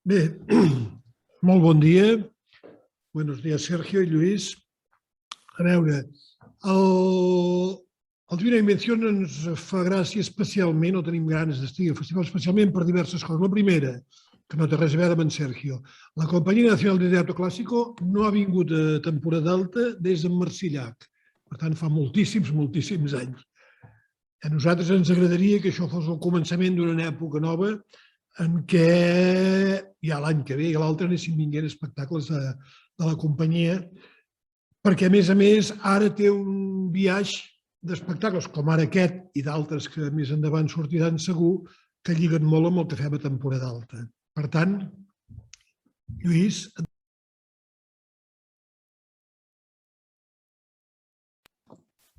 Bé, molt bon dia. Buenos días, Sergio i Lluís. A veure, el Divina Invenció ens fa gràcia especialment, o tenim ganes d'estar al festival especialment per diverses coses. La primera, que no té res a veure amb en Sergio, la Companyia Nacional de Teatro Clásico no ha vingut a temporada alta des de Marsillac. Per tant, fa moltíssims anys. A nosaltres ens agradaria que això fos el començament d'una època nova en què ja l'any que ve i l'altre anessin vinguent espectacles de la companyia, perquè, a més, ara té un viatge d'espectacles, com ara aquest i d'altres que més endavant sortiran segur, que lliguen molt amb el que fem a temporada alta. Per tant, Lluís...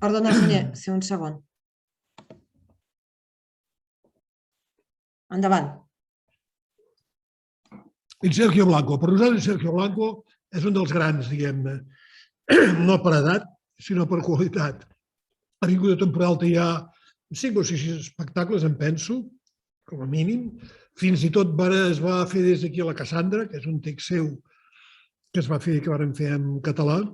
Perdona, Javier, un segon. Endavant. El Sergio Blanco. Per nosaltres, Sergio Blanco és un dels grans, diguem-ne, no per edat, sinó per qualitat. Ha vingut a temporada alta ja 5 o 6 espectacles, em penso, com a mínim. Fins i tot es va fer des d'aquí a la Cassandra, que és un text seu que es va fer, que vàrem fer en català.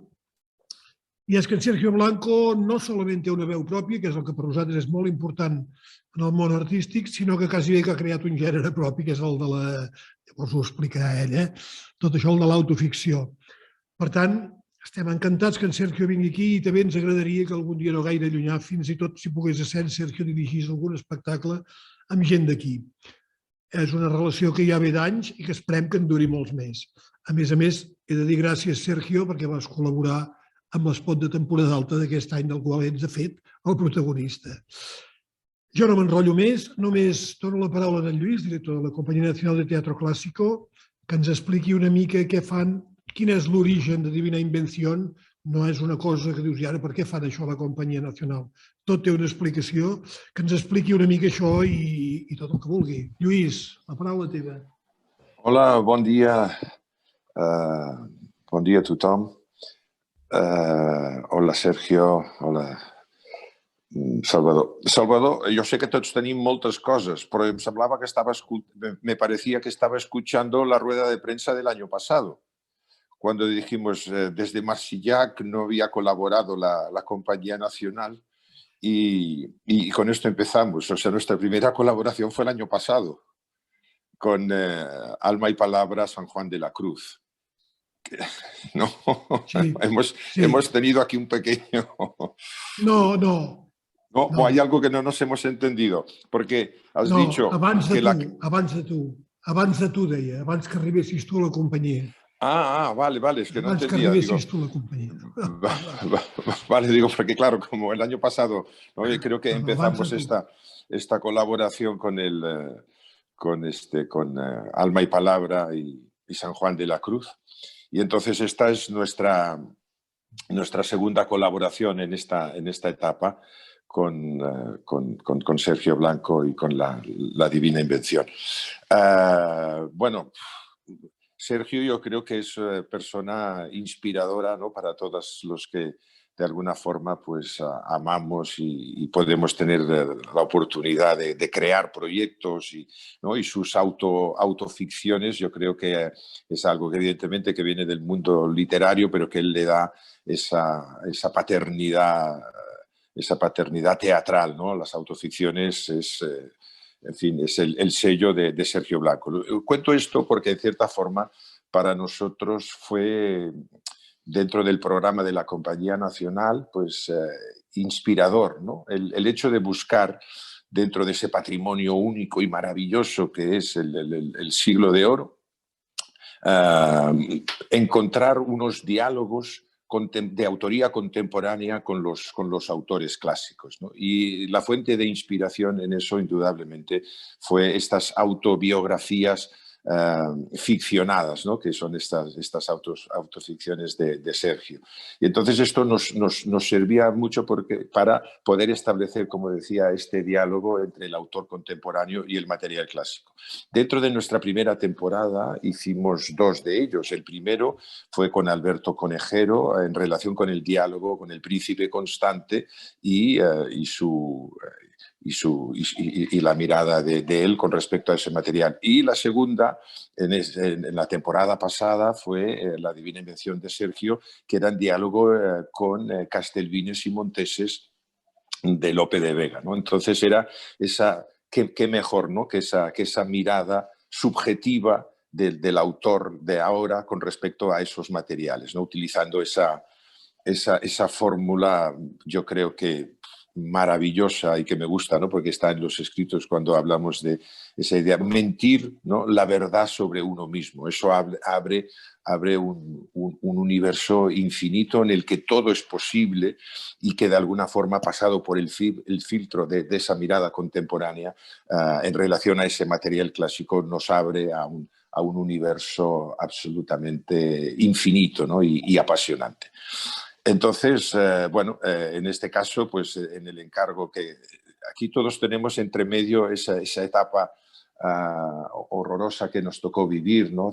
I és que en Sergio Blanco no solament té una veu pròpia, que és el que per nosaltres és molt important en el món artístic, sinó que quasi bé que ha creat un gènere propi, que és el de la... Llavors ho explicarà ell, tot això, el de l'autoficció. Per tant, estem encantats que en Sergio vingui aquí i també ens agradaria que algun dia no gaire llunyà, fins i tot si pogués ser en Sergio dirigís algun espectacle amb gent d'aquí. És una relació que ja ve d'anys i que esperem que en duri molts més. A més, he de dir gràcies, Sergio, perquè vas col·laborar amb l'espot de temporada alta d'aquest any, del qual ets, de fet, el protagonista. Jo no m'enrotllo més, només dono la paraula a en Lluís, director de la Companyia Nacional de Teatro Clásico, que ens expliqui una mica què fan, quin és l'origen de Divina Invención. No és una cosa que dius, i ara per què fan això a la Companyia Nacional? Tot té una explicació, que ens expliqui una mica això i tot el que vulgui. Lluís, la paraula teva. Hola, bon dia. Bon dia a tothom. Hola, Sergio. Hola, Salvador. Salvador, yo sé que todos tenim moltes cosas, pero me semblaba que me parecía que estaba escuchando la rueda de prensa del año pasado, cuando dijimos desde Marsillac no había colaborado la Compañía Nacional y con esto empezamos. O sea, nuestra primera colaboración fue el año pasado con Alma y Palabra San Juan de la Cruz. No, sí, hemos tenido aquí un pequeño... No, hay algo que no nos hemos entendido, porque has dicho... abans de tu, deia, abans que arribessis tu a la companyia. Vale, es que no entendía. Abans que arribessis tu a la companyia. Vale, digo, porque claro, como el año pasado, ¿no? Creo que empezamos esta colaboración con Alma y Palabra y San Juan de la Cruz. Y entonces esta es nuestra segunda colaboración en esta etapa con Sergio Blanco y con la Divina Invención. Bueno, Sergio yo creo que es persona inspiradora, ¿no?, para todos los que de alguna forma pues amamos y podemos tener la oportunidad de crear proyectos ¿no?, y sus autoficciones. Yo creo que es algo que evidentemente que viene del mundo literario, pero que él le da esa paternidad teatral, ¿no? Las autoficciones en fin, es el sello de Sergio Blanco. Cuento esto porque, en cierta forma, para nosotros fue, dentro del programa de la Compañía Nacional, pues inspirador, ¿no? El hecho de buscar, dentro de ese patrimonio único y maravilloso que es el siglo de oro, encontrar unos diálogos de autoría contemporánea con los autores clásicos, ¿no? Y la fuente de inspiración en eso, indudablemente, fue estas autobiografías ficcionadas, ¿no?, que son estas autoficciones de Sergio. Y entonces esto nos servía mucho para poder establecer, como decía, este diálogo entre el autor contemporáneo y el material clásico. Dentro de nuestra primera temporada hicimos 2 de ellos. El primero fue con Alberto Conejero en relación con el diálogo con el Príncipe Constante y y la mirada de él con respecto a ese material. Y la segunda, en la temporada pasada, fue La Divina Invención de Sergio, que era en diálogo con Castelvines y Monteses de Lope de Vega, ¿no? Entonces era esa, qué mejor, ¿no? que esa mirada subjetiva del autor de ahora con respecto a esos materiales, ¿no? Utilizando esa fórmula, yo creo que maravillosa y que me gusta, ¿no? Porque está en los escritos cuando hablamos de esa idea, mentir, ¿no? La verdad sobre uno mismo. Eso abre un universo infinito en el que todo es posible y que de alguna forma, pasado por el filtro de esa mirada contemporánea en relación a ese material clásico, nos abre a un universo absolutamente infinito, ¿no? y apasionante. Entonces, bueno, en este caso, pues en el encargo que aquí todos tenemos entre medio esa etapa horrorosa que nos tocó vivir, ¿no?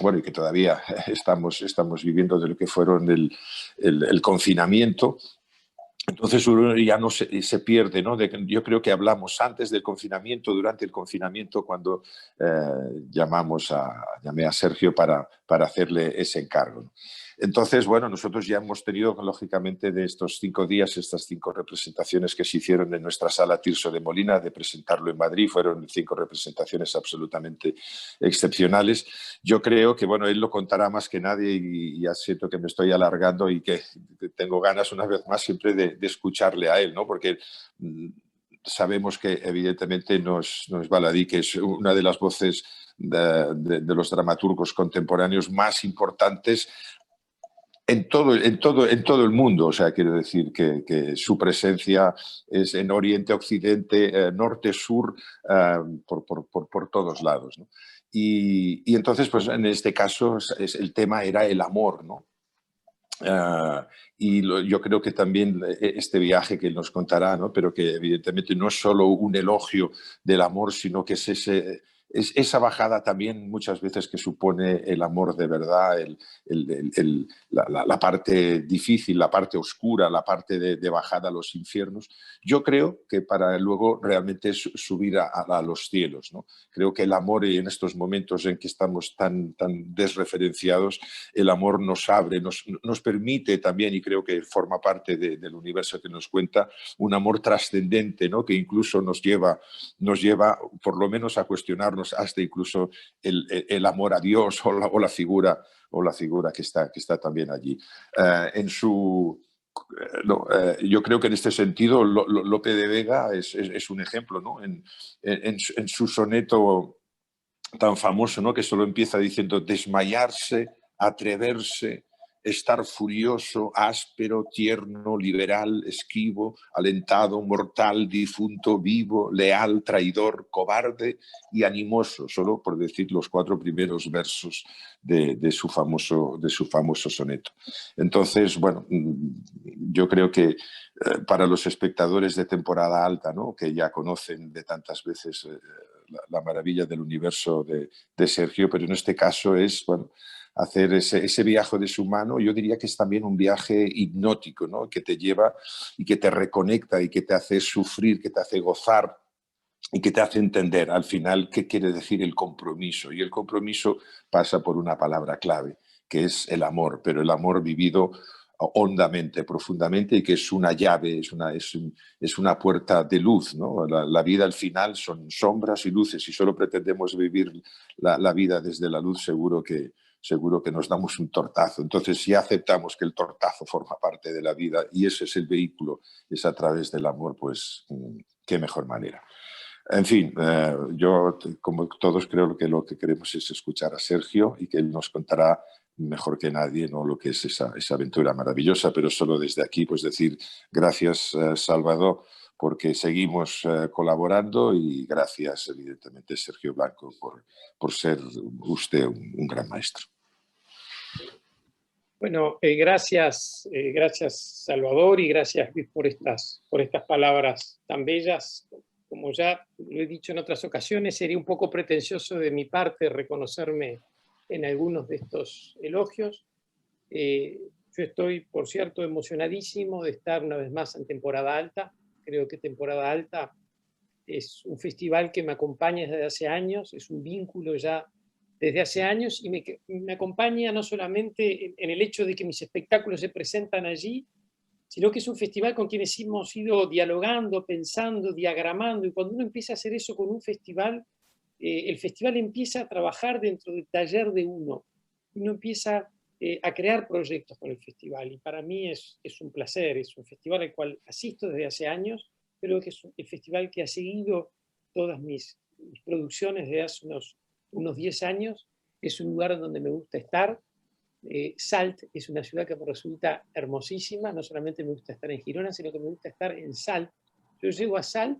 Bueno, y que todavía estamos viviendo de lo que fueron el confinamiento. Entonces uno ya no se pierde, ¿no? Yo creo que hablamos antes del confinamiento, durante el confinamiento, cuando llamé a Sergio para hacerle ese encargo, ¿no? Entonces, bueno, nosotros ya hemos tenido, lógicamente, de estos 5 días, estas 5 representaciones que se hicieron en nuestra sala Tirso de Molina, de presentarlo en Madrid, fueron 5 representaciones absolutamente excepcionales. Yo creo que, bueno, él lo contará más que nadie y ya siento que me estoy alargando y que tengo ganas una vez más siempre de escucharle a él, ¿no? Porque sabemos que evidentemente no es baladí, que es una de las voces de los dramaturgos contemporáneos más importantes en todo el mundo. O sea, quiero decir que su presencia es en Oriente, Occidente, Norte, Sur, por todos lados, ¿no? Y entonces, pues en este caso, el tema era el amor, ¿no? Yo creo que también este viaje que él nos contará, ¿no? Pero que evidentemente no es solo un elogio del amor, sino que es esa bajada también muchas veces que supone el amor de verdad, la parte difícil, la parte oscura, la parte de bajada a los infiernos. Yo creo que para luego realmente subir a los cielos, ¿no? Creo que el amor, y en estos momentos en que estamos tan desreferenciados, el amor nos abre, nos permite también, y creo que forma parte del universo que nos cuenta, un amor trascendente, ¿no? Que incluso nos lleva por lo menos a cuestionarnos hasta incluso el amor a Dios o la figura que está también allí. Yo creo que en este sentido Lope de Vega es un ejemplo, ¿no? En su soneto tan famoso, ¿no? Que solo empieza diciendo desmayarse, atreverse, estar furioso, áspero, tierno, liberal, esquivo, alentado, mortal, difunto, vivo, leal, traidor, cobarde y animoso, solo por decir los 4 primeros versos de su famoso soneto. Entonces, bueno, yo creo que para los espectadores de temporada alta, ¿no? Que ya conocen de tantas veces la maravilla del universo de Sergio, pero en este caso es, bueno, hacer ese viaje de su mano. Yo diría que es también un viaje hipnótico, ¿no? Que te lleva y que te reconecta y que te hace sufrir, que te hace gozar y que te hace entender al final qué quiere decir el compromiso. Y el compromiso pasa por una palabra clave, que es el amor, pero el amor vivido hondamente, profundamente, y que es una llave, es una puerta de luz, ¿no? La vida al final son sombras y luces, y solo pretendemos vivir la vida desde la luz, seguro que nos damos un tortazo. Entonces, si aceptamos que el tortazo forma parte de la vida y ese es el vehículo, es a través del amor, pues qué mejor manera. En fin, yo, como todos, creo que lo que queremos es escuchar a Sergio y que él nos contará mejor que nadie, ¿no? Lo que es esa aventura maravillosa, pero solo desde aquí, pues decir gracias, Salvador, porque seguimos colaborando, y gracias, evidentemente, Sergio Blanco, por ser usted un gran maestro. Bueno, gracias Salvador, y gracias Luis por estas palabras tan bellas. Como ya lo he dicho en otras ocasiones, sería un poco pretencioso de mi parte reconocerme en algunos de estos elogios. Yo estoy, por cierto, emocionadísimo de estar una vez más en temporada alta. Creo que Temporada Alta es un festival que me acompaña desde hace años, es un vínculo ya desde hace años y me acompaña no solamente en el hecho de que mis espectáculos se presentan allí, sino que es un festival con quienes hemos ido dialogando, pensando, diagramando, y cuando uno empieza a hacer eso con un festival, el festival empieza a trabajar dentro del taller de uno empieza a crear proyectos con el festival, y para mí es un placer, es un festival al cual asisto desde hace años, creo que es el festival que ha seguido todas mis producciones desde hace unos 10 años, es un lugar donde me gusta estar. Salt es una ciudad que me resulta hermosísima, no solamente me gusta estar en Girona, sino que me gusta estar en Salt. Yo llego a Salt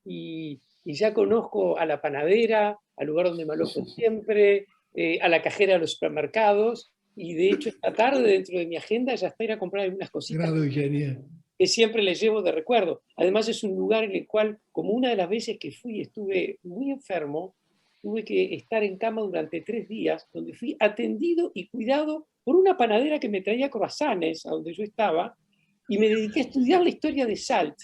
y ya conozco a la panadera, al lugar donde me alojo siempre, a la cajera de los supermercados, y de hecho esta tarde dentro de mi agenda ya está ir a comprar algunas cositas Grado, Eugènia. que siempre les llevo de recuerdo. Además es un lugar en el cual, como una de las veces que fui, estuve muy enfermo, tuve que estar en cama durante 3 días, donde fui atendido y cuidado por una panadera que me traía croissants a donde yo estaba, y me dediqué a estudiar la historia de Salt,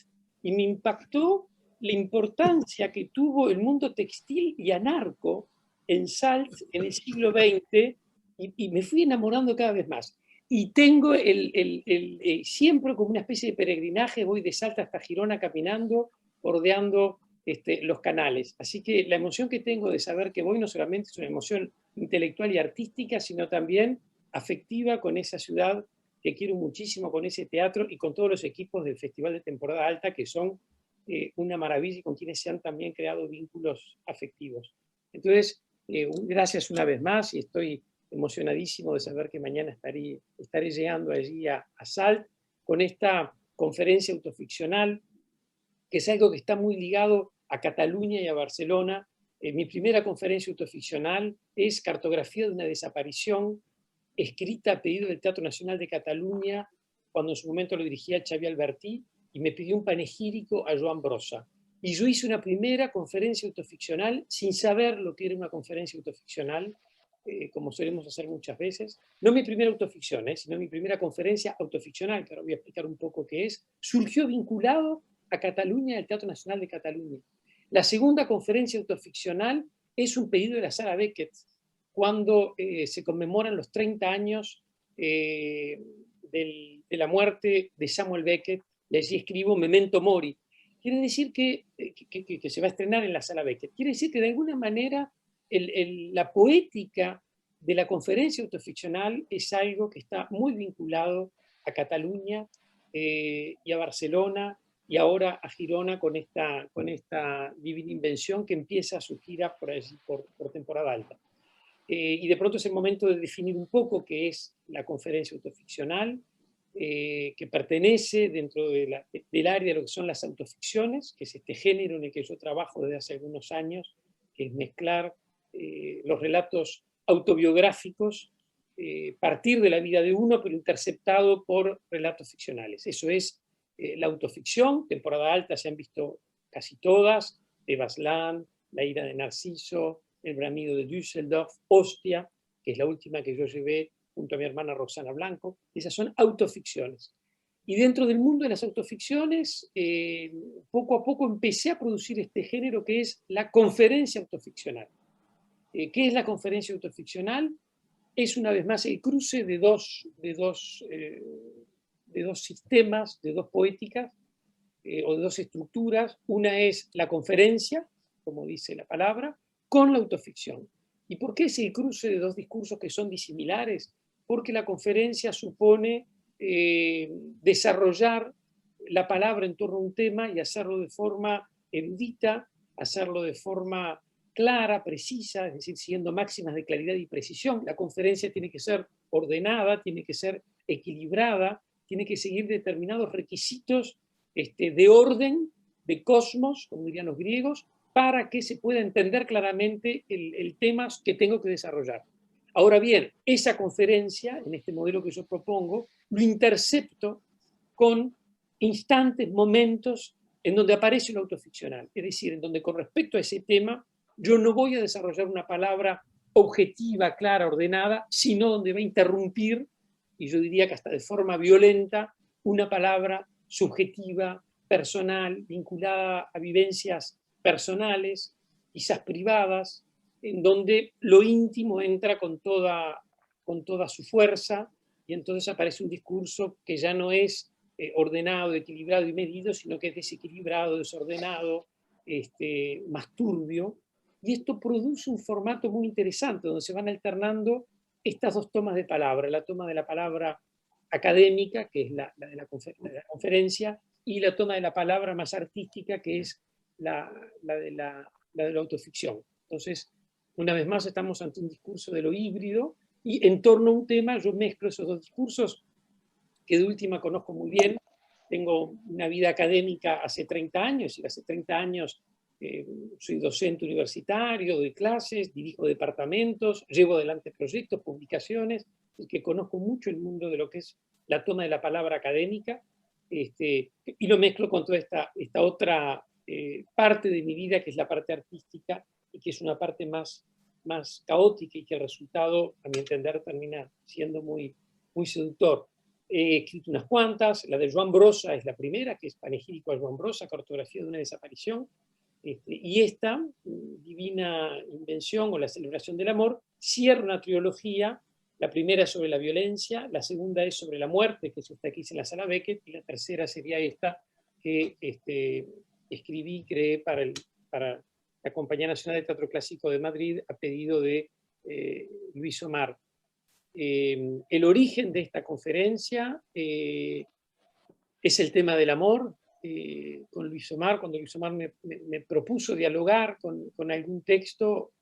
y me impactó la importancia que tuvo el mundo textil y anarco en Salt en el siglo XX, y me fui enamorando cada vez más. Y tengo siempre como una especie de peregrinaje, voy de Salta hasta Girona caminando, bordeando los canales. Así que la emoción que tengo de saber que voy no solamente es una emoción intelectual y artística, sino también afectiva con esa ciudad que quiero muchísimo, con ese teatro y con todos los equipos del Festival de Temporada Alta, que son una maravilla y con quienes se han también creado vínculos afectivos. Entonces, gracias una vez más, y estoy emocionadísimo de saber que mañana estaré llegando allí a Salt con esta conferencia autoficcional, que es algo que está muy ligado a Cataluña y a Barcelona. Mi primera conferencia autoficcional es Cartografía de una desaparición, escrita a pedido del Teatro Nacional de Cataluña, cuando en su momento lo dirigía Xavi Albertí, y me pidió un panegírico a Joan Brossa. Y yo hice una primera conferencia autoficcional sin saber lo que era una conferencia autoficcional, como solemos hacer muchas veces. No mi primera autoficción, sino mi primera conferencia autoficcional, que ahora voy a explicar un poco qué es, surgió vinculado a Cataluña y al Teatro Nacional de Cataluña. La segunda conferencia autoficcional es un pedido de la Sala Beckett, cuando se conmemoran los 30 años de la muerte de Samuel Beckett, y allí escribo Memento Mori. Quiere decir que se va a estrenar en la Sala Beckett. Quiere decir que de alguna manera la poética de la conferencia autoficcional es algo que está muy vinculado a Cataluña y a Barcelona, y ahora a Girona con esta divina invención que empieza su gira por allí, por Temporada Alta. Y de pronto es el momento de definir un poco qué es la conferencia autoficcional, que pertenece dentro del área de lo que son las autoficciones, que es este género en el que yo trabajo desde hace algunos años, que es mezclar los relatos autobiográficos, partir de la vida de uno, pero interceptado por relatos ficcionales. Eso es la autoficción. Temporada Alta se han visto casi todas, de Baclan, La ira de Narciso, El bramido de Düsseldorf, Ostia, que es la última que yo llevé junto a mi hermana Roxana Blanco. Esas son autoficciones. Y dentro del mundo de las autoficciones, poco a poco empecé a producir este género que es la conferencia autoficcional. ¿Qué es la conferencia autoficcional? Es una vez más el cruce de dos sistemas, de dos poéticas o de dos estructuras. Una es la conferencia, como dice la palabra, con la autoficción. ¿Y por qué es el cruce de dos discursos que son disimilares? Porque la conferencia supone desarrollar la palabra en torno a un tema y hacerlo de forma erudita, hacerlo de forma clara, precisa, es decir, siguiendo máximas de claridad y precisión. La conferencia tiene que ser ordenada, tiene que ser equilibrada, tiene que seguir determinados requisitos de orden, de cosmos, como dirían los griegos, para que se pueda entender claramente el tema que tengo que desarrollar. Ahora bien, esa conferencia, en este modelo que yo propongo, lo intercepto con instantes, momentos en donde aparece un autoficcional, es decir, en donde con respecto a ese tema yo no voy a desarrollar una palabra objetiva, clara, ordenada, sino donde va a interrumpir, y yo diría que hasta de forma violenta, una palabra subjetiva, personal, vinculada a vivencias personales, quizás privadas, en donde lo íntimo entra con toda su fuerza, y entonces aparece un discurso que ya no es ordenado, equilibrado y medido, sino que es desequilibrado, desordenado, más turbio. Y esto produce un formato muy interesante, donde se van alternando estas dos tomas de palabra, la toma de la palabra académica, que es la de la conferencia, y la toma de la palabra más artística, que es la de la autoficción. Entonces, una vez más, estamos ante un discurso de lo híbrido, y en torno a un tema yo mezclo esos dos discursos, que de última conozco muy bien. Tengo una vida académica hace 30 años, y hace 30 años soy docente universitario, doy clases, dirijo departamentos, llevo adelante proyectos, publicaciones, que conozco mucho el mundo de lo que es la toma de la palabra académica, y lo mezclo con toda esta otra parte de mi vida, que es la parte artística, y que es una parte más caótica, y que el resultado, a mi entender, termina siendo muy, muy seductor. He escrito unas cuantas, la de Joan Brossa es la primera, que es Panegírico a Joan Brossa, cartografía de una desaparición, y esta, Divina Invención o la celebración del amor, cierra una trilogía. La primera es sobre la violencia, la segunda es sobre la muerte, que es esta que hice en la Sala Beckett, y la tercera sería esta que escribí y creé para la Compañía Nacional de Teatro Clásico de Madrid a pedido de Luis Omar. El origen de esta conferencia es el tema del amor. Con Luis Omar, cuando Luis Omar me propuso dialogar con algún texto,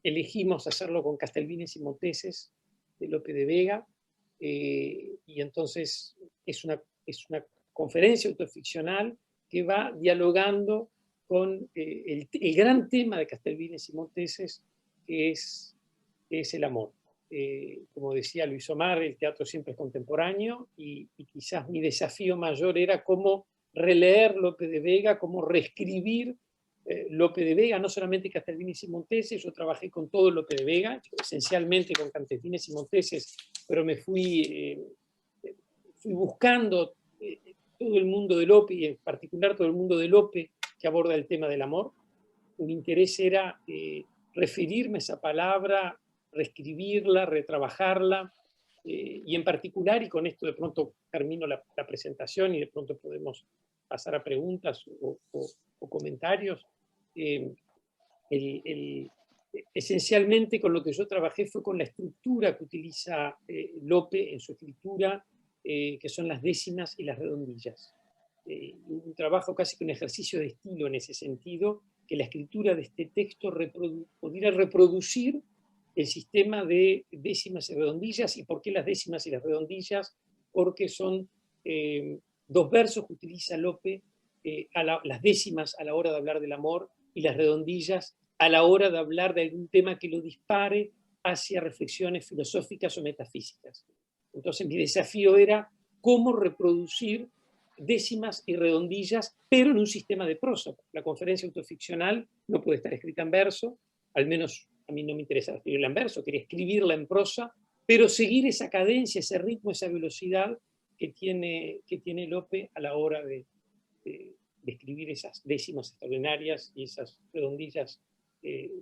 elegimos hacerlo con Castelvines y Monteses de Lope de Vega, y entonces es una conferencia autoficcional que va dialogando con el gran tema de Castelvines y Monteses, que es el amor. Como decía Luis Omar, el teatro siempre es contemporáneo, y quizás mi desafío mayor era cómo releer Lope de Vega, cómo reescribir Lope de Vega, no solamente Castelvines y Monteses. Yo trabajé con todo Lope de Vega, esencialmente con Castelvines y Monteses, pero me fui buscando todo el mundo de Lope, y en particular todo el mundo de Lope que aborda el tema del amor. Mi interés era referirme a esa palabra, reescribirla, retrabajarla, y en particular, y con esto de pronto termino la presentación y de pronto podemos pasar a preguntas o comentarios, esencialmente con lo que yo trabajé fue con la estructura que utiliza Lope en su escritura, que son las décimas y las redondillas. Un trabajo casi que un ejercicio de estilo en ese sentido, que la escritura de este texto pudiera reproducir el sistema de décimas y redondillas. ¿Y por qué las décimas y las redondillas? Porque son dos versos que utiliza Lope, las décimas a la hora de hablar del amor, y las redondillas a la hora de hablar de algún tema que lo dispare hacia reflexiones filosóficas o metafísicas. Entonces mi desafío era cómo reproducir décimas y redondillas, pero en un sistema de prosa. La conferencia autoficcional no puede estar escrita en verso, al menos a mí no me interesa escribirla en verso, quería escribirla en prosa, pero seguir esa cadencia, ese ritmo, esa velocidad que tiene Lope a la hora de escribir esas décimas extraordinarias y esas redondillas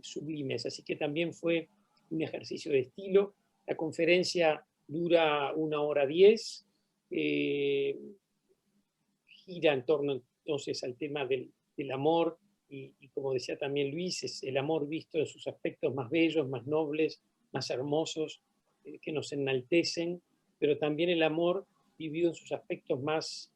sublimes. Así que también fue un ejercicio de estilo. La conferencia dura 1:10, gira en torno entonces al tema del amor, y como decía también Luis, es el amor visto en sus aspectos más bellos, más nobles, más hermosos, que nos enaltecen, pero también el amor vivido en sus aspectos más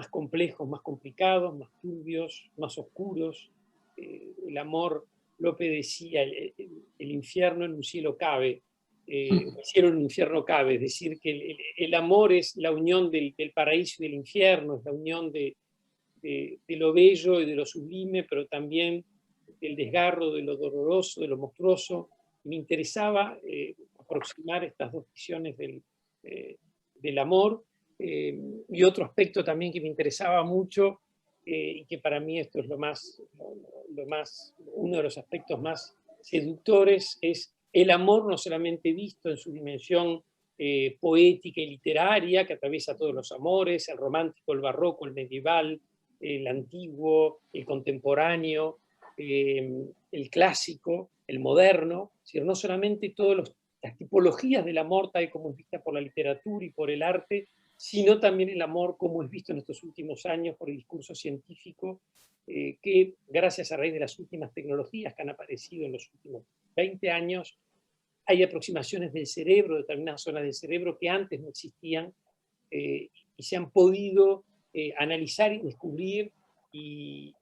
complejos, más complicados, más turbios, más oscuros. El amor, Lope decía, el infierno en un cielo cabe, el cielo en un infierno cabe, es decir, que el amor es la unión del paraíso y del infierno, es la unión de lo bello y de lo sublime, pero también del desgarro, de lo doloroso, de lo monstruoso. Me interesaba aproximar estas dos visiones del amor. Y otro aspecto también que me interesaba mucho, y que para mí esto es uno de los aspectos más seductores, es el amor no solamente visto en su dimensión poética y literaria que atraviesa todos los amores, el romántico, el barroco, el medieval, el antiguo, el contemporáneo, el clásico, el moderno, es decir, no solamente todas las tipologías del amor tal como es vista por la literatura y por el arte, sino también el amor como es visto en estos últimos años por el discurso científico, que gracias a raíz de las últimas tecnologías que han aparecido en los últimos 20 años, hay aproximaciones del cerebro, determinadas zonas del cerebro que antes no existían y se han podido analizar y descubrir y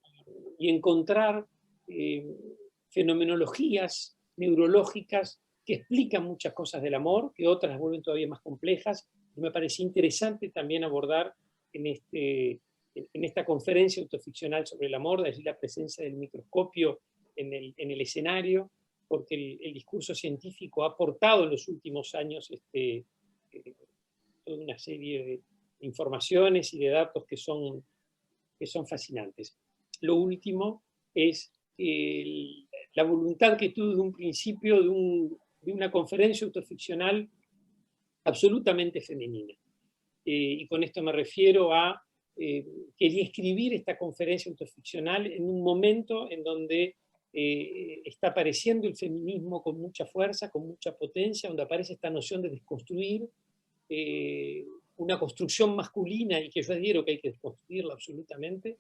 encontrar fenomenologías neurológicas que explican muchas cosas del amor, que otras las vuelven todavía más complejas. Y me parece interesante también abordar en esta conferencia autoficcional sobre el amor, de allí la presencia del microscopio en el escenario, porque el discurso científico ha aportado en los últimos años toda una serie de informaciones y de datos que son fascinantes. Lo último es la voluntad que tuve de un principio de una conferencia autoficcional absolutamente femenina. Y con esto me refiero a quería escribir esta conferencia autoficcional en un momento en donde está apareciendo el feminismo con mucha fuerza, con mucha potencia, donde aparece esta noción de desconstruir una construcción masculina y que yo adhiero que hay que desconstruirla absolutamente,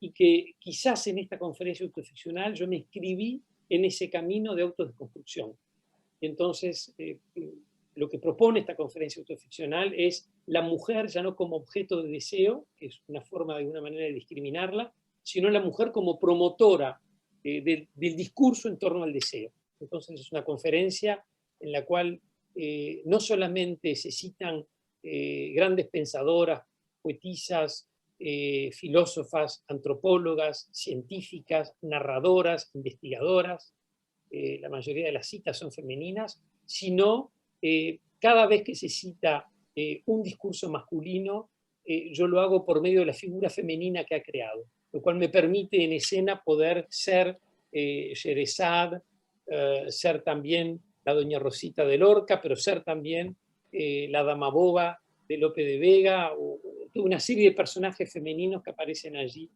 y que quizás en esta conferencia autoficcional yo me inscribí en ese camino de autodesconstrucción. Entonces, lo que propone esta conferencia autoficcional es la mujer ya no como objeto de deseo, que es una forma de alguna manera de discriminarla, sino la mujer como promotora del discurso en torno al deseo. Entonces es una conferencia en la cual no solamente se citan grandes pensadoras, poetisas, filósofas, antropólogas, científicas, narradoras, investigadoras, la mayoría de las citas son femeninas, sino cada vez que se cita un discurso masculino, yo lo hago por medio de la figura femenina que ha creado, lo cual me permite en escena poder ser Sherezad, ser también la doña Rosita de Lorca, pero ser también la dama boba de Lope de Vega, o toda una serie de personajes femeninos que aparecen allí,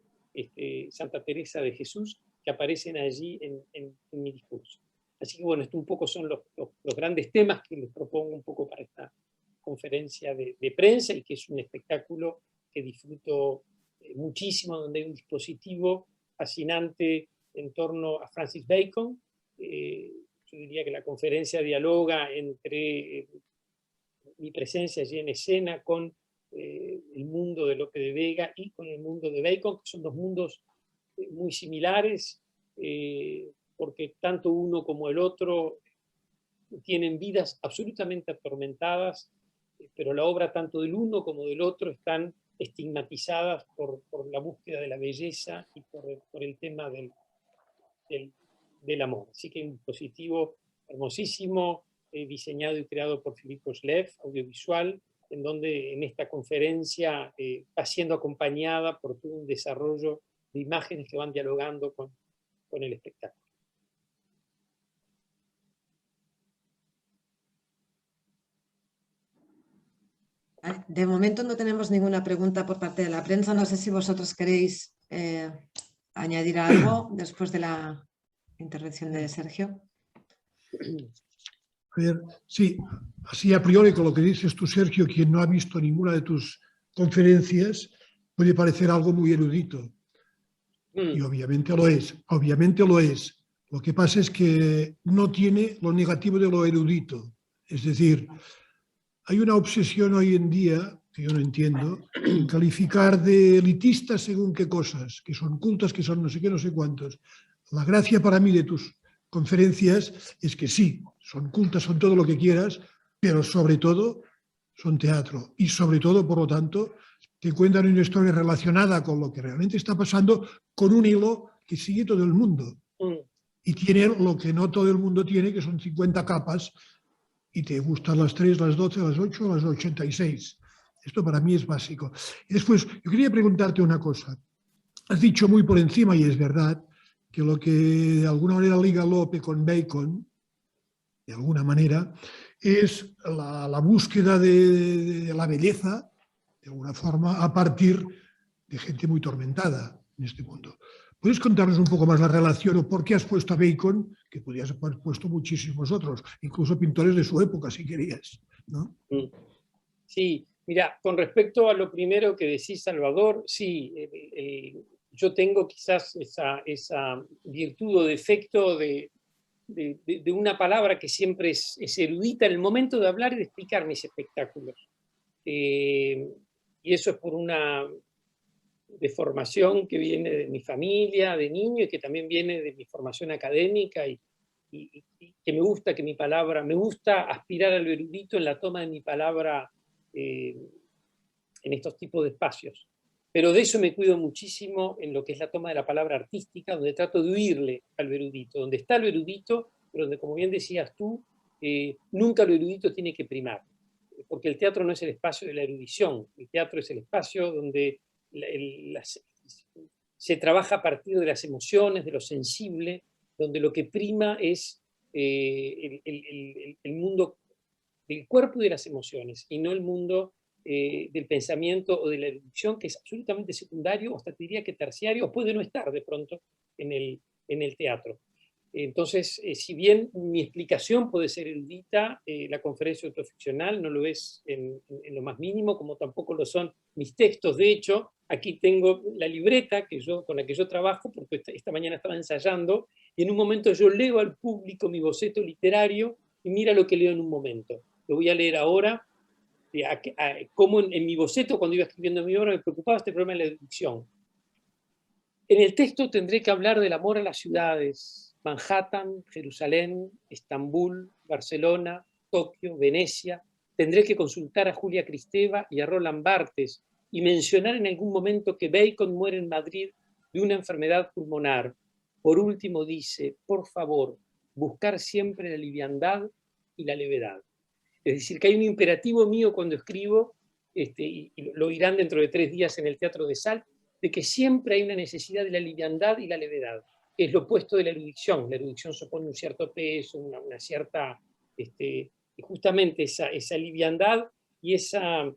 Santa Teresa de Jesús, que aparecen allí en mi discurso. Así que bueno, esto un poco son los grandes temas que les propongo un poco para esta conferencia de prensa, y que es un espectáculo que disfruto muchísimo, donde hay un dispositivo fascinante en torno a Francis Bacon. Yo diría que la conferencia dialoga entre mi presencia allí en escena con el mundo de Lope de Vega y con el mundo de Bacon, que son dos mundos muy similares, porque tanto uno como el otro tienen vidas absolutamente atormentadas, pero la obra tanto del uno como del otro están estigmatizadas por la búsqueda de la belleza y por el tema del amor. Así que un dispositivo hermosísimo, diseñado y creado por Philippe Schleff, audiovisual, en donde en esta conferencia va siendo acompañada por todo un desarrollo de imágenes que van dialogando con el espectáculo. De momento no tenemos ninguna pregunta por parte de la prensa. No sé si vosotros queréis añadir algo después de la intervención de Sergio. Sí, así a priori con lo que dices tú, Sergio, quien no ha visto ninguna de tus conferencias puede parecer algo muy erudito. Y obviamente lo es, obviamente lo es. Lo que pasa es que no tiene lo negativo de lo erudito. Es decir, hay una obsesión hoy en día, que yo no entiendo, en calificar de elitistas según qué cosas, que son cultas, que son no sé qué, no sé cuántos. La gracia para mí de tus conferencias es que sí, son cultas, son todo lo que quieras, pero sobre todo son teatro. Y sobre todo, por lo tanto, te cuentan una historia relacionada con lo que realmente está pasando, con un hilo que sigue todo el mundo. Y tiene lo que no todo el mundo tiene, que son 50 capas, y te gustan las 3, las 12, las 8, las 86. Esto para mí es básico. Y después, yo quería preguntarte una cosa. Has dicho muy por encima, y es verdad, que lo que de alguna manera liga Lope con Bacon de alguna manera, es la búsqueda de la belleza, de alguna forma, a partir de gente muy tormentada en este mundo. ¿Puedes contarnos un poco más la relación o por qué has puesto a Bacon, que podías haber puesto muchísimos otros, incluso pintores de su época, si querías, ¿no? Sí, mira, con respecto a lo primero que decís, Salvador, sí, yo tengo quizás esa virtud o defecto de una palabra que siempre es erudita en el momento de hablar y de explicar mis espectáculos. Y eso es por una deformación que viene de mi familia, de niño, y que también viene de mi formación académica, y que me gusta que mi palabra, me gusta aspirar al erudito en la toma de mi palabra en estos tipos de espacios. Pero de eso me cuido muchísimo en lo que es la toma de la palabra artística, donde trato de huirle al erudito, donde está lo erudito, pero donde, como bien decías tú, nunca lo erudito tiene que primar, porque el teatro no es el espacio de la erudición, el teatro es el espacio donde se trabaja a partir de las emociones, de lo sensible, donde lo que prima es el mundo del cuerpo y de las emociones, y no el mundo del pensamiento o de la erudición, que es absolutamente secundario, o hasta te diría que terciario, o puede no estar de pronto en el teatro. Entonces, si bien mi explicación puede ser erudita, la conferencia autoficcional no lo es en lo más mínimo, como tampoco lo son mis textos. De hecho, aquí tengo la libreta con la que yo trabajo, porque esta mañana estaba ensayando, y en un momento yo leo al público mi boceto literario, y mira lo que leo en un momento. Lo voy a leer ahora, como en mi boceto, cuando iba escribiendo mi obra, me preocupaba este problema de la erudición. En el texto tendré que hablar del amor a las ciudades, Manhattan, Jerusalén, Estambul, Barcelona, Tokio, Venecia. Tendré que consultar a Julia Kristeva y a Roland Barthes y mencionar en algún momento que Bacon muere en Madrid de una enfermedad pulmonar. Por último dice, por favor, buscar siempre la liviandad y la levedad. Es decir, que hay un imperativo mío cuando escribo, y lo oirán dentro de 3 días en el Teatro de Salt, de que siempre hay una necesidad de la liviandad y la levedad. Es lo opuesto de la erudición. La erudición supone un cierto peso, una cierta... y justamente esa liviandad y esa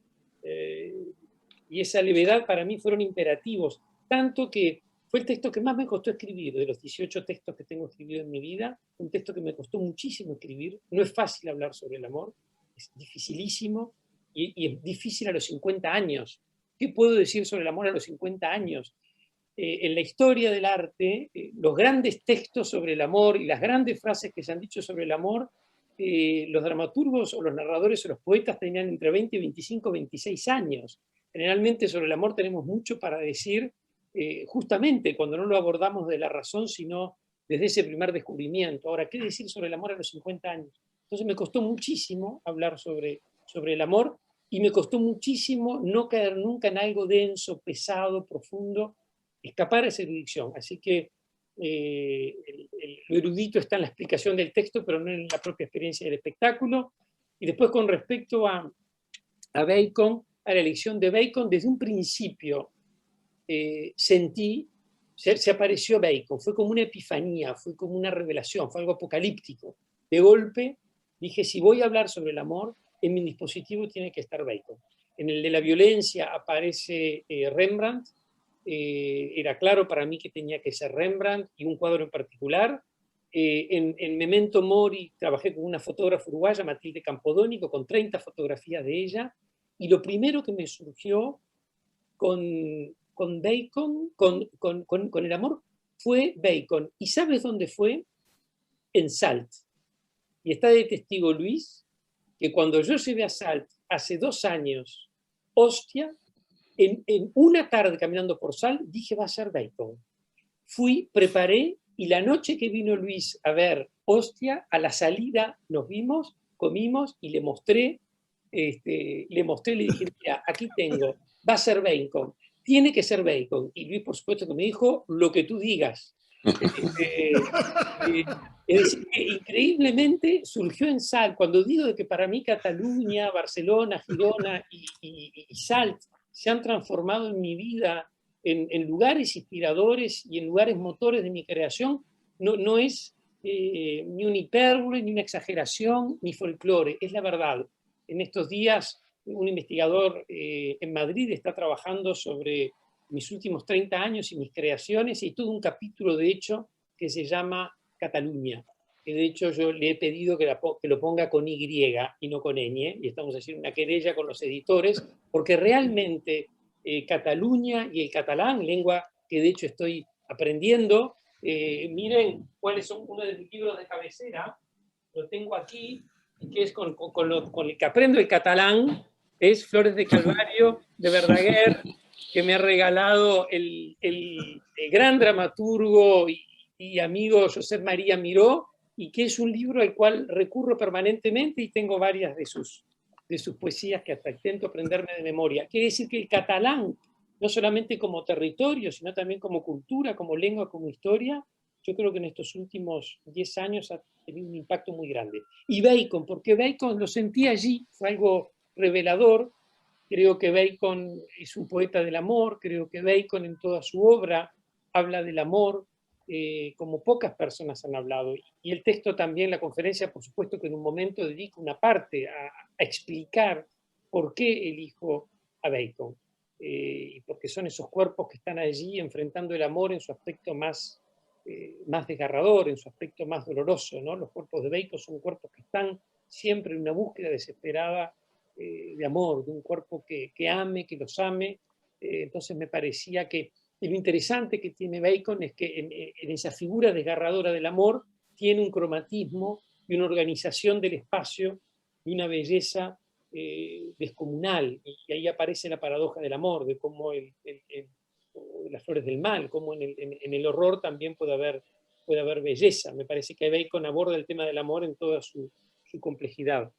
levedad para mí fueron imperativos. Tanto que fue el texto que más me costó escribir, de los 18 textos que tengo escribido en mi vida, un texto que me costó muchísimo escribir. No es fácil hablar sobre el amor, es dificilísimo, y es difícil a los 50 años. ¿Qué puedo decir sobre el amor a los 50 años? En la historia del arte, los grandes textos sobre el amor y las grandes frases que se han dicho sobre el amor, los dramaturgos o los narradores o los poetas tenían entre 20, 25, 26 años. Generalmente sobre el amor tenemos mucho para decir, justamente cuando no lo abordamos de la razón, sino desde ese primer descubrimiento. Ahora, ¿qué decir sobre el amor a los 50 años? Entonces me costó muchísimo hablar sobre el amor, y me costó muchísimo no caer nunca en algo denso, pesado, profundo, escapar a esa erudición. Así que lo erudito está en la explicación del texto, pero no en la propia experiencia del espectáculo. Y después, con respecto a Bacon, a la elección de Bacon, desde un principio sentí, se apareció Bacon, fue como una epifanía, fue como una revelación, fue algo apocalíptico. De golpe dije, si voy a hablar sobre el amor, en mi dispositivo tiene que estar Bacon. En el de la violencia aparece Rembrandt. Era claro para mí que tenía que ser Rembrandt y un cuadro en particular. En Memento Mori trabajé con una fotógrafa uruguaya, Matilde Campodónico, con 30 fotografías de ella, y lo primero que me surgió con Bacon, con el amor, fue Bacon. ¿Y sabes dónde fue? En Salt. Y está de testigo Luis, que cuando yo llevé a Salt hace 2 años, Ostia, en una tarde caminando por Salt, dije, va a ser Bacon. Fui, preparé, y la noche que vino Luis a ver Ostia, a la salida nos vimos, comimos, y le mostré, le dije, mira, aquí tengo, va a ser Bacon, tiene que ser Bacon. Y Luis, por supuesto, que me dijo, lo que tú digas. Es decir, que increíblemente surgió en Salt. Cuando digo de que para mí Cataluña, Barcelona, Girona y Salt se han transformado en mi vida en lugares inspiradores y en lugares motores de mi creación, no es ni una hipérbole, ni una exageración, ni folclore, es la verdad. En estos días, un investigador en Madrid está trabajando sobre mis últimos 30 años y mis creaciones, y todo un capítulo, de hecho, que se llama Cataluña, que de hecho yo le he pedido que lo ponga con Y y no con ñ, y estamos haciendo una querella con los editores, porque realmente Cataluña y el catalán, lengua que de hecho estoy aprendiendo, miren cuáles son uno de mis libros de cabecera, lo tengo aquí, que es con el que aprendo el catalán, es Flores de Calvario de Verdaguer, que me ha regalado el gran dramaturgo y amigo Josep María Miró, y que es un libro al cual recurro permanentemente y tengo varias de sus poesías que hasta intento aprenderme de memoria. Quiere decir que el catalán, no solamente como territorio, sino también como cultura, como lengua, como historia, yo creo que en estos últimos 10 años ha tenido un impacto muy grande. Y Bacon, porque Bacon lo sentí allí, fue algo revelador. Creo que Bacon es un poeta del amor, creo que Bacon en toda su obra habla del amor, como pocas personas han hablado. Y el texto también, la conferencia, por supuesto que en un momento dedica una parte a explicar por qué elijo a Bacon. Y porque son esos cuerpos que están allí enfrentando el amor en su aspecto más desgarrador, en su aspecto más doloroso, ¿no? Los cuerpos de Bacon son cuerpos que están siempre en una búsqueda desesperada de amor, de un cuerpo que ame, que los ame. Entonces me parecía que lo interesante que tiene Bacon es que en esa figura desgarradora del amor tiene un cromatismo y una organización del espacio y una belleza descomunal. Y ahí aparece la paradoja del amor, de cómo las flores del mal, cómo en el horror también puede haber belleza. Me parece que Bacon aborda el tema del amor en toda su complejidad.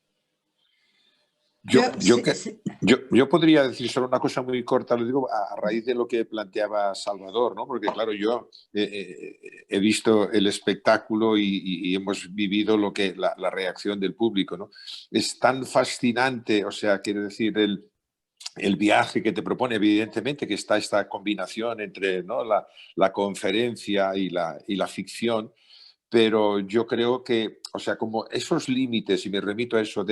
Yo podría decir solo una cosa muy corta, lo digo a raíz de lo que planteaba Salvador, ¿no? Porque claro, yo he visto el espectáculo y hemos vivido la reacción del público, ¿no? Es tan fascinante, o sea, quiero decir, el viaje que te propone, evidentemente que está esta combinación entre, ¿no?, la conferencia y la ficción, pero yo creo que, o sea, como esos límites, y me remito a eso,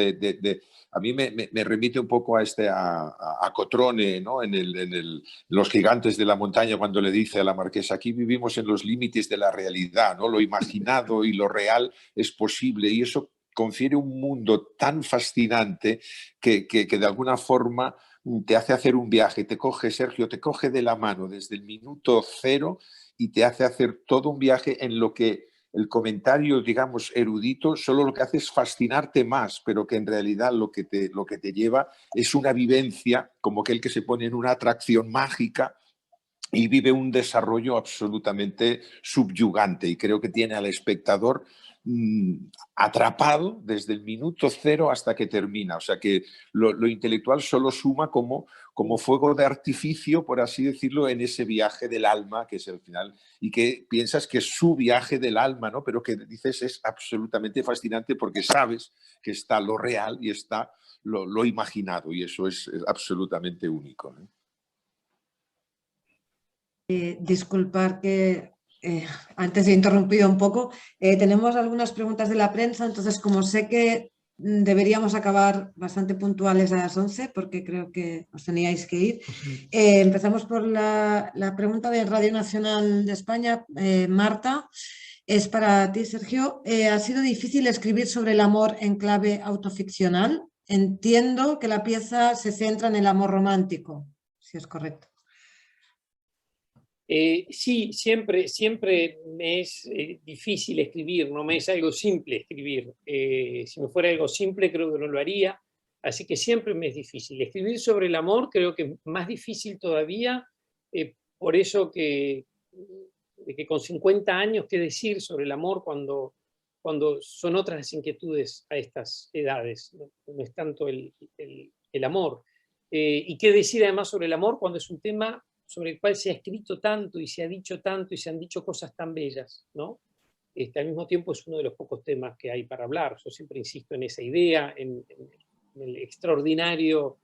a mí me remite un poco a Cotrone, ¿no?, en Los gigantes de la montaña, cuando le dice a la marquesa, aquí vivimos en los límites de la realidad, ¿no? Lo imaginado y lo real es posible, y eso confiere un mundo tan fascinante que de alguna forma te hace hacer un viaje, te coge, Sergio, te coge de la mano desde el minuto cero y te hace hacer todo un viaje en lo que el comentario, digamos, erudito, solo lo que hace es fascinarte más, pero que en realidad lo que te lleva es una vivencia como aquel que se pone en una atracción mágica y vive un desarrollo absolutamente subyugante, y creo que tiene al espectador atrapado desde el minuto cero hasta que termina. O sea que lo intelectual solo suma como fuego de artificio, por así decirlo, en ese viaje del alma, que es el final, y que piensas que es su viaje del alma, ¿no? Pero que dices es absolutamente fascinante porque sabes que está lo real y está lo imaginado, y eso es absolutamente único, ¿no? Disculpar que antes he interrumpido un poco. Tenemos algunas preguntas de la prensa, entonces como sé que deberíamos acabar bastante puntuales a las 11, porque creo que os teníais que ir. Empezamos por la pregunta de Radio Nacional de España. Marta, es para ti, Sergio. ¿Ha sido difícil escribir sobre el amor en clave autoficcional? Entiendo que la pieza se centra en el amor romántico, si es correcto. Sí, siempre me es difícil escribir, no me es algo simple escribir. Si me fuera algo simple, creo que no lo haría. Así que siempre me es difícil. Escribir sobre el amor creo que es más difícil todavía, por eso que con 50 años, ¿qué decir sobre el amor cuando son otras las inquietudes a estas edades? No es tanto el amor. Y qué decir además sobre el amor cuando es un tema sobre el cual se ha escrito tanto y se ha dicho tanto y se han dicho cosas tan bellas, ¿no? Al mismo tiempo es uno de los pocos temas que hay para hablar. Yo siempre insisto en esa idea, en el extraordinario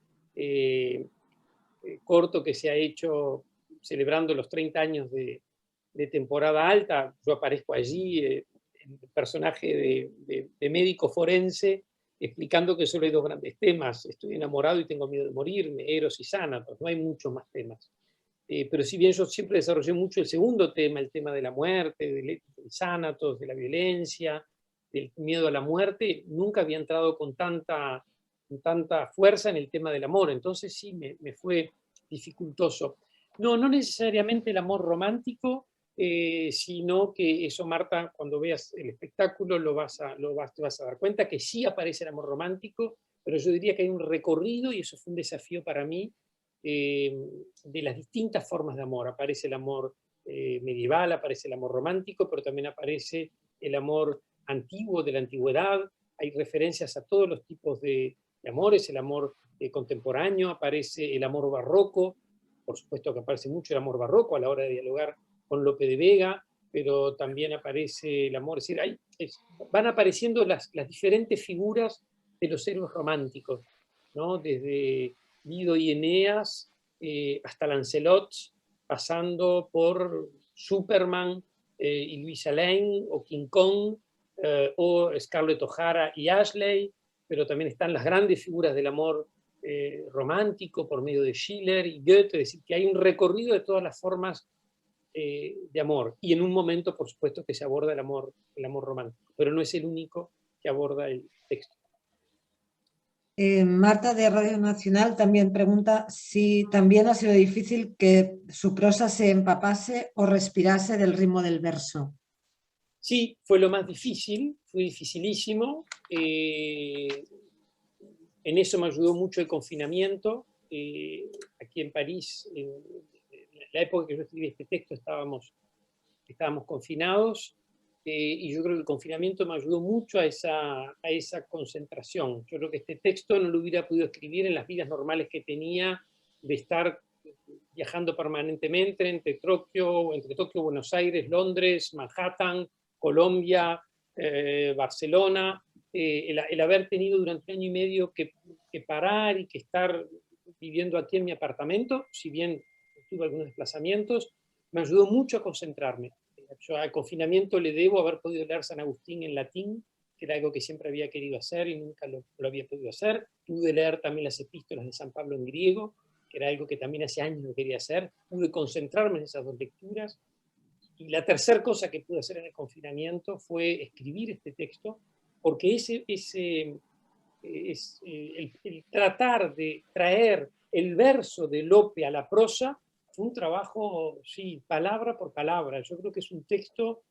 corto que se ha hecho celebrando los 30 años de temporada alta. Yo aparezco allí, personaje de médico forense, explicando que solo hay dos grandes temas: estoy enamorado y tengo miedo de morirme, Eros y Thanatos, no hay muchos más temas. Pero si bien yo siempre desarrollé mucho el segundo tema, el tema de la muerte, del Thanatos, de la violencia, del miedo a la muerte, nunca había entrado con tanta fuerza en el tema del amor. Entonces sí, me fue dificultoso. No necesariamente el amor romántico, sino que eso, Marta, cuando veas el espectáculo te vas a dar cuenta que sí aparece el amor romántico, pero yo diría que hay un recorrido, y eso fue un desafío para mí, de las distintas formas de amor. Aparece el amor medieval, aparece el amor romántico, pero también aparece el amor antiguo, de la antigüedad. Hay referencias a todos los tipos de amores, el amor contemporáneo, aparece el amor barroco, por supuesto que aparece mucho el amor barroco a la hora de dialogar con Lope de Vega, pero también aparece el amor, es decir, van apareciendo las diferentes figuras de los héroes románticos, ¿no? Desde Dido y Eneas hasta Lancelot, pasando por Superman y Luisa Lane, o King Kong, o Scarlett O'Hara y Ashley, pero también están las grandes figuras del amor romántico por medio de Schiller y Goethe, es decir, que hay un recorrido de todas las formas de amor, y en un momento, por supuesto, que se aborda el amor romántico, pero no es el único que aborda el texto. Marta, de Radio Nacional, también pregunta si también ha sido difícil que su prosa se empapase o respirase del ritmo del verso. Sí, fue lo más difícil, fue dificilísimo. En eso me ayudó mucho el confinamiento. Aquí en París, en la época que yo escribí este texto, estábamos confinados, y yo creo que el confinamiento me ayudó mucho a esa concentración. Yo creo que este texto no lo hubiera podido escribir en las vidas normales que tenía, de estar viajando permanentemente entre Tokio, Buenos Aires, Londres, Manhattan, Colombia, Barcelona. El haber tenido durante 1 año y medio que parar y que estar viviendo aquí en mi apartamento, si bien tuve algunos desplazamientos, me ayudó mucho a concentrarme. Yo al confinamiento le debo haber podido leer San Agustín en latín, que era algo que siempre había querido hacer y nunca lo había podido hacer. Pude leer también las epístolas de San Pablo en griego, que era algo que también hace años lo quería hacer. Pude concentrarme en esas 2 lecturas. Y la tercera cosa que pude hacer en el confinamiento fue escribir este texto, porque el tratar de traer el verso de Lope a la prosa fue un trabajo, sí, palabra por palabra. Yo creo que es el texto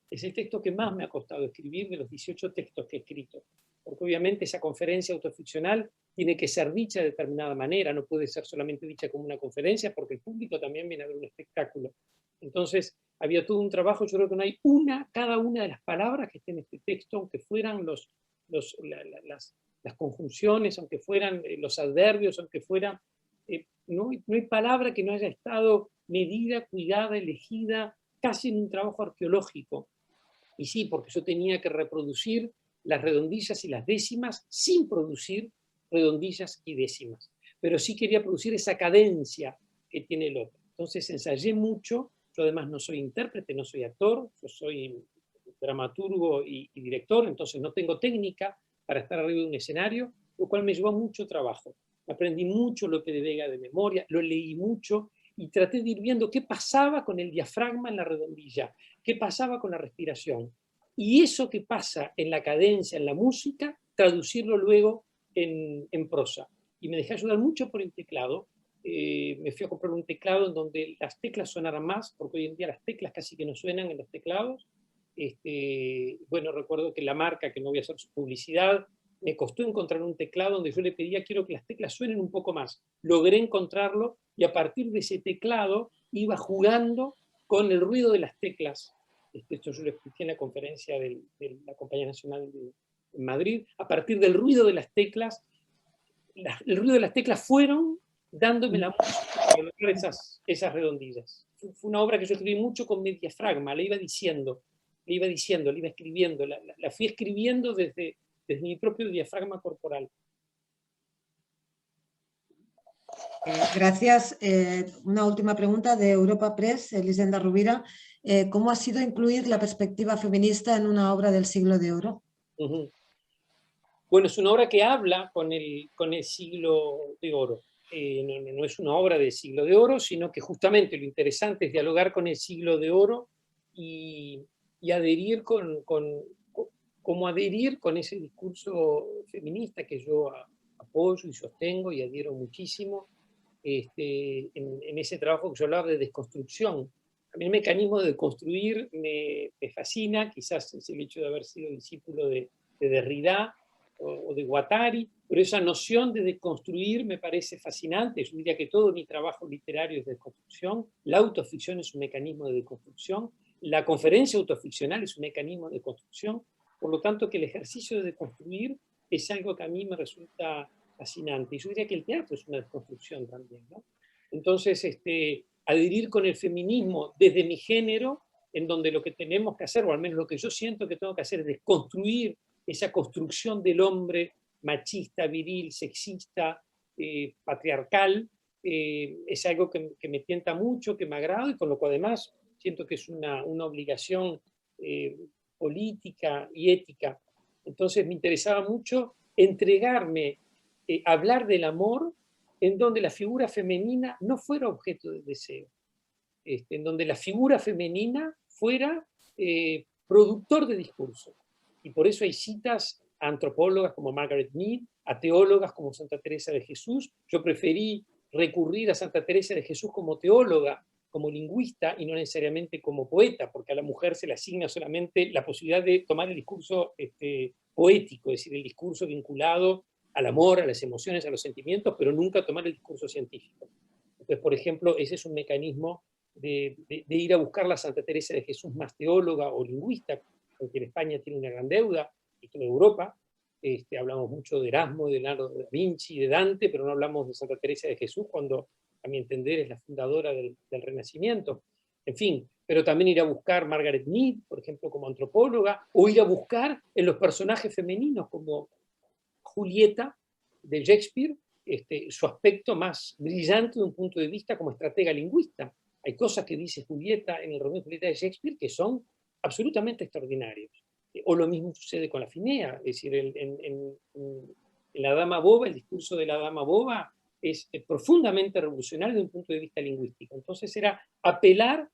que más me ha costado escribir de los 18 textos que he escrito. Porque obviamente esa conferencia autoficcional tiene que ser dicha de determinada manera, no puede ser solamente dicha como una conferencia, porque el público también viene a ver un espectáculo. Entonces, había todo un trabajo. Yo creo que no hay cada una de las palabras que estén en este texto, aunque fueran las conjunciones, aunque fueran los adverbios, aunque fueran... no hay palabra que no haya estado medida, cuidada, elegida, casi en un trabajo arqueológico. Y sí, porque yo tenía que reproducir las redondillas y las décimas sin producir redondillas y décimas. Pero sí quería producir esa cadencia que tiene el otro. Entonces ensayé mucho. Yo además no soy intérprete, no soy actor, yo soy dramaturgo y director, entonces no tengo técnica para estar arriba de un escenario, lo cual me llevó mucho trabajo. Aprendí mucho Lope de Vega de memoria, lo leí mucho y traté de ir viendo qué pasaba con el diafragma en la redondilla, qué pasaba con la respiración. Y eso que pasa en la cadencia, en la música, traducirlo luego en prosa. Y me dejé ayudar mucho por el teclado. Me fui a comprar un teclado en donde las teclas sonaran más, porque hoy en día las teclas casi que no suenan en los teclados. Bueno, recuerdo que la marca, que no voy a hacer su publicidad, me costó encontrar un teclado donde yo le pedía, quiero que las teclas suenen un poco más. Logré encontrarlo y a partir de ese teclado iba jugando con el ruido de las teclas. Esto yo lo expliqué en la conferencia de la Compañía Nacional de Madrid. A partir del ruido de las teclas, el ruido de las teclas fueron dándome la música para lograr esas redondillas. Fue una obra que yo escribí mucho con mi diafragma, le iba diciendo, le iba escribiendo, la fui escribiendo desde mi propio diafragma corporal. Gracias. Una última pregunta de Europa Press, Elisenda Rubira. ¿Cómo ha sido incluir la perspectiva feminista en una obra del Siglo de Oro? Bueno, es una obra que habla con el Siglo de Oro. No es una obra del Siglo de Oro, sino que justamente lo interesante es dialogar con el Siglo de Oro y adherir como adherir con ese discurso feminista que yo apoyo y sostengo y adhiero muchísimo en ese trabajo que yo hablaba de desconstrucción. A mí el mecanismo de construir me fascina, quizás es el hecho de haber sido discípulo de Derrida o de Guattari, pero esa noción de desconstruir me parece fascinante. Yo diría que todo mi trabajo literario es de desconstrucción, la autoficción es un mecanismo de desconstrucción, la conferencia autoficcional es un mecanismo de construcción, por lo tanto que el ejercicio de desconstruir es algo que a mí me resulta fascinante. Y yo diría que el teatro es una desconstrucción también, ¿no? Entonces, adherir con el feminismo desde mi género, en donde lo que tenemos que hacer, o al menos lo que yo siento que tengo que hacer, es desconstruir esa construcción del hombre machista, viril, sexista, patriarcal, es algo que me tienta mucho, que me agrada, y con lo cual además siento que es una obligación política y ética. Entonces me interesaba mucho entregarme, hablar del amor en donde la figura femenina no fuera objeto de deseo, en donde la figura femenina fuera productor de discurso. Y por eso hay citas a antropólogas como Margaret Mead, a teólogas como Santa Teresa de Jesús. Yo preferí recurrir a Santa Teresa de Jesús como teóloga, como lingüista y no necesariamente como poeta, porque a la mujer se le asigna solamente la posibilidad de tomar el discurso poético, es decir, el discurso vinculado al amor, a las emociones, a los sentimientos, pero nunca tomar el discurso científico. Entonces, por ejemplo, ese es un mecanismo de ir a buscar la Santa Teresa de Jesús más teóloga o lingüista, porque en España tiene una gran deuda, y toda Europa. Hablamos mucho de Erasmo, de Leonardo da Vinci, de Dante, pero no hablamos de Santa Teresa de Jesús, cuando, a mi entender, es la fundadora del Renacimiento. En fin, pero también ir a buscar Margaret Mead, por ejemplo, como antropóloga, o ir a buscar en los personajes femeninos, como Julieta de Shakespeare, su aspecto más brillante de un punto de vista como estratega lingüista. Hay cosas que dice Julieta en el Romeo y Julieta de Shakespeare que son absolutamente extraordinarios. O lo mismo sucede con la Finea, es decir, en la Dama Boba, el discurso de la Dama Boba es profundamente revolucionario desde un punto de vista lingüístico. Entonces era apelar,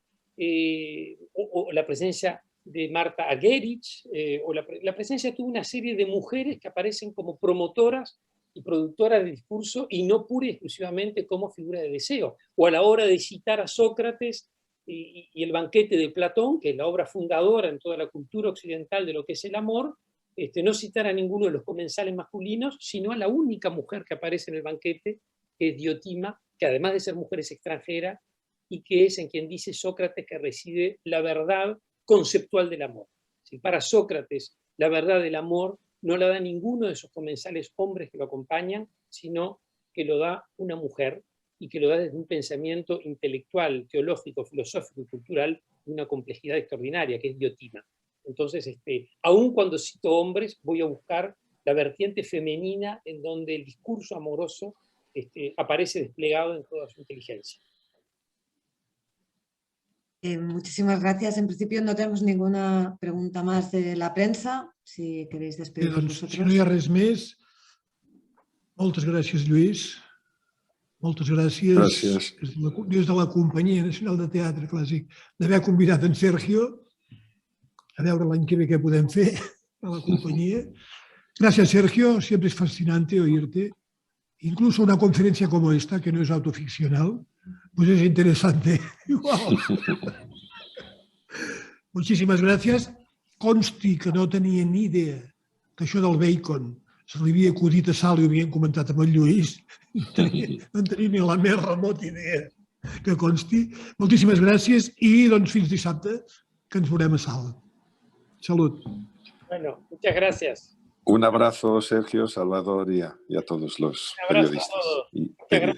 o la presencia de Marta Argerich, o la presencia de toda una serie de mujeres que aparecen como promotoras y productoras de discurso y no pura y exclusivamente como figura de deseo. O a la hora de citar a Sócrates y el banquete de Platón, que es la obra fundadora en toda la cultura occidental de lo que es el amor, no citar a ninguno de los comensales masculinos, sino a la única mujer que aparece en el banquete, que es Diotima, que además de ser mujer es extranjera, y que es en quien dice Sócrates que reside la verdad conceptual del amor. Si para Sócrates la verdad del amor no la da ninguno de esos comensales hombres que lo acompañan, sino que lo da una mujer, y que lo da desde un pensamiento intelectual, teológico, filosófico y cultural de una complejidad extraordinaria, que es Diotima. Entonces, aun cuando cito hombres, voy a buscar la vertiente femenina en donde el discurso amoroso aparece desplegado en toda su inteligencia. Muchísimas gracias. En principio no tenemos ninguna pregunta más de la prensa. Si queréis despedir vosotros. Si no hi ha res més, moltes gràcies, Lluís. Moltes gràcies des de la Companyia Nacional de Teatre Clàssic d'haver convidat en Sergio, a veure l'any que ve què podem fer a la companyia. Gracias, Sergio. Siempre es fascinante oírte. Incluso una conferencia como esta, que no es autoficcional, pues es interesante. Igual. Muchísimas gracias. Consti que no tenia ni idea que això del bacon se li havia acudit a Sal i ho havien comentat amb el Lluís. No en tenia ni la més remota idea, que consti. Moltíssimes gràcies i doncs fins dissabte que ens veurem a Sal. Salut. Bueno, muchas gracias. Un abrazo, Sergio, Salvador y a todos los periodistas. Muchas gracias.